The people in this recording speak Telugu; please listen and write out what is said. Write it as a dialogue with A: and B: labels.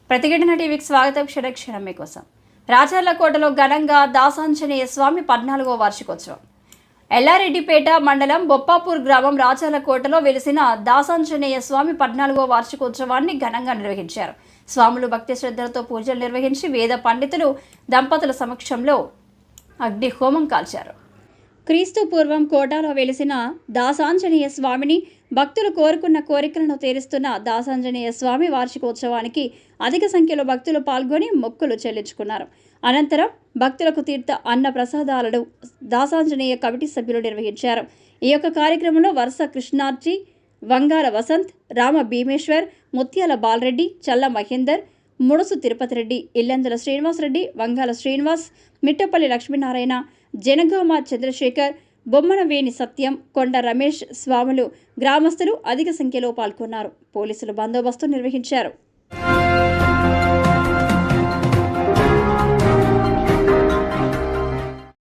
A: ప్రతిఘటన టీవీకి స్వాగతం. క్షణక్షణం మీకోసం. రాచర్లకోటలో ఘనంగా దాసాంజనేయ స్వామి 14వ వార్షికోత్సవం. ఎల్లారెడ్డిపేట మండలం బొప్పాపూర్ గ్రామం రాచర్లకోటలో వెలిసిన దాసాంజనేయ స్వామి 14వ వార్షికోత్సవాన్ని ఘనంగా నిర్వహించారు. స్వాములు భక్తి శ్రద్ధలతో పూజలు నిర్వహించి వేద పండితులు దంపతుల సమక్షంలో అగ్ని హోమం కాల్చారు. క్రీస్తు పూర్వం కోటలో వెలిసిన దాసాంజనేయ స్వామిని భక్తులు కోరుకున్న కోరికలను తీరుస్తున్న దాసాంజనేయ స్వామి వార్షికోత్సవానికి అధిక సంఖ్యలో భక్తులు పాల్గొని మొక్కులు చెల్లించుకున్నారు. అనంతరం భక్తులకు తీర్థ అన్న ప్రసాదాలను దాసాంజనేయ కమిటీ సభ్యులు నిర్వహించారు. ఈ యొక్క కార్యక్రమంలో వరుస కృష్ణార్జీ, వంగాల వసంత్, రామ భీమేశ్వర్, ముత్యాల బాలరెడ్డి, చల్ల మహేందర్, ముడుసు తిరుపతి రెడ్డి, ఇల్లందుల శ్రీనివాసరెడ్డి, వంగాల శ్రీనివాస్, మిట్టపల్లి లక్ష్మీనారాయణ, జనగామ చంద్రశేఖర్, బొమ్మనవేణి సత్యం, కొండ రమేష్ స్వాములు, గ్రామస్తులు అధిక సంఖ్యలో పాల్గొన్నారు. పోలీసులు బందోబస్తు నిర్వహించారు.